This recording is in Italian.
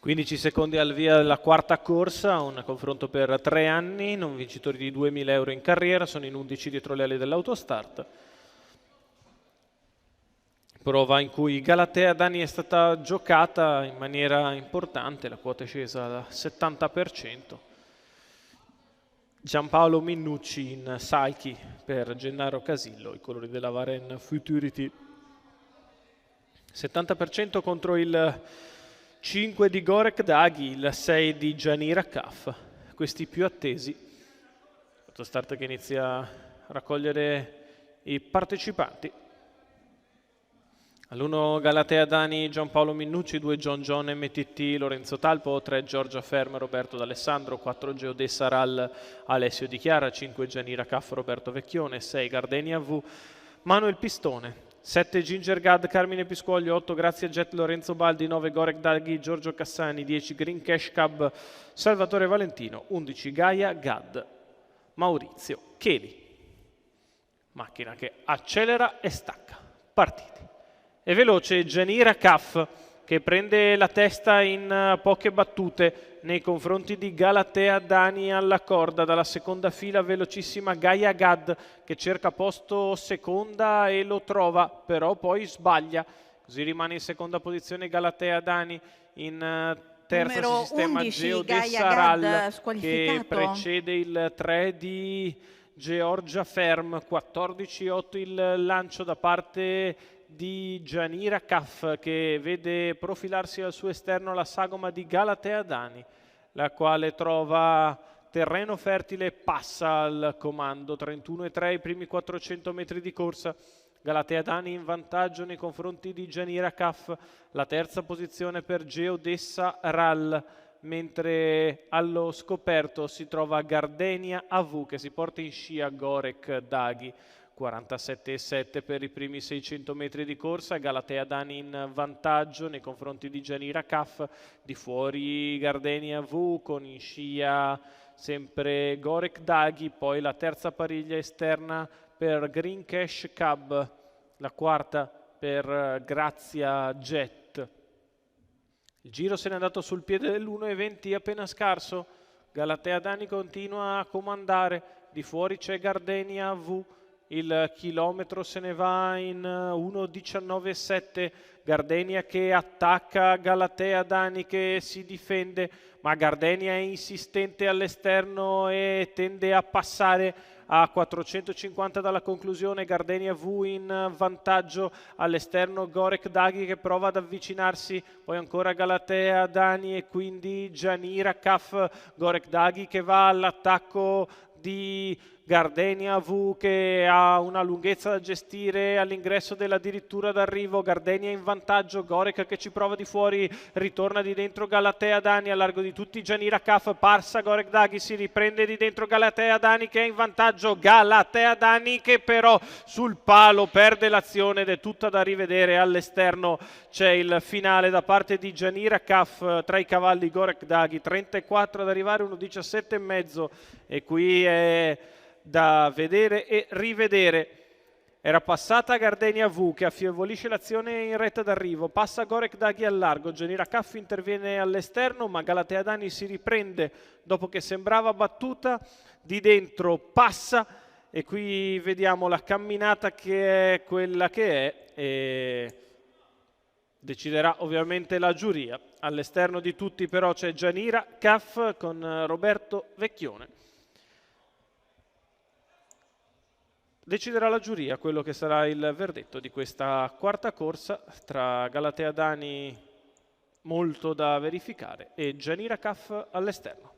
15 secondi al via della quarta corsa, un confronto per 3 anni, non vincitori di 2000 euro in carriera, sono in 11 dietro le ali dell'autostart. Prova in cui Galatea Dani è stata giocata in maniera importante, la quota è scesa al 70%. Giampaolo Minnucci in Saiki per Gennaro Casillo, i colori della Varen Futurity. 70% contro il 5 di Gorek Daghi, il 6 di Janira Kaf, questi più attesi. Autostart che inizia a raccogliere i partecipanti. All'1 Galatea Dani, Giampaolo Minnucci, 2 John MTT, Lorenzo Talpo, 3 Giorgia Ferm, Roberto D'Alessandro, 4 Geodessa Ral, Alessio Di Chiara, 5 Gianira Caff, Roberto Vecchione, 6 Gardenia V, Manuel Pistone, 7 Ginger Gad, Carmine Piscuoglio, 8 Grazia Jet, Lorenzo Baldi, 9 Gorek Daghi, Giorgio Cassani, 10 Green Cash Cab, Salvatore Valentino, 11 Gaia Gad, Maurizio Cheli. Macchina che accelera e stacca. Partiti. È veloce Janira Kaf che prende la testa in poche battute nei confronti di Galatea Dani alla corda. Dalla seconda fila velocissima Gaia Gad che cerca posto seconda e lo trova, però poi sbaglia. Così rimane in seconda posizione Galatea Dani. In terza Numero si sistema 11, Geodessa Gaia Gad, Ral che precede il 3 di Georgia Ferm. 14-8 il lancio da parte di Janira Kaf che vede profilarsi al suo esterno la sagoma di Galatea Dani, la quale trova terreno fertile e passa al comando. 31-3 i primi 400 metri di corsa. Galatea Dani in vantaggio nei confronti di Janira Kaf. La terza posizione per Geodessa Ral, mentre allo scoperto si trova Gardenia AV che si porta in scia Gorek Daghi. 47,7 per i primi 600 metri di corsa. Galatea Dani in vantaggio nei confronti di Janira Kaf. Di fuori Gardenia V con in scia sempre Gorek Daghi. Poi la terza pariglia esterna per Green Cash Cab, la quarta per Grazia Jet. Il giro se n'è andato sul piede dell'1,20 appena scarso. Galatea Dani continua a comandare. Di fuori c'è Gardenia V. Il chilometro se ne va in 1,19,7. Gardenia che attacca Galatea Dani che si difende, ma Gardenia è insistente all'esterno e tende a passare a 450 dalla conclusione. Gardenia V in vantaggio, all'esterno Gorek Daghi che prova ad avvicinarsi, poi ancora Galatea Dani e quindi Janira Kaf. Gorek Daghi che va all'attacco di Gardenia V che ha una lunghezza da gestire all'ingresso dell'addirittura d'arrivo. Gardenia in vantaggio, Gorek che ci prova di fuori, ritorna di dentro Galatea Dani a largo di tutti. Janira Kaf passa Gorek Daghi, si riprende di dentro Galatea Dani che è in vantaggio. Galatea Dani che però sul palo perde l'azione ed è tutta da rivedere. All'esterno c'è il finale da parte di Janira Kaf tra i cavalli Gorek Daghi, 34 ad arrivare, 1,17,5 e qui è da vedere e rivedere. Era passata Gardenia V che affievolisce l'azione in retta d'arrivo, passa Gorek Daghi al largo, Janira Kaf interviene all'esterno ma Galatea Dani si riprende dopo che sembrava battuta, di dentro passa e qui vediamo la camminata che è quella che è e deciderà ovviamente la giuria. All'esterno di tutti però c'è Janira Kaf con Roberto Vecchione. Deciderà la giuria quello che sarà il verdetto di questa quarta corsa tra Galatea Dani, molto da verificare, e Janira Kaf all'esterno.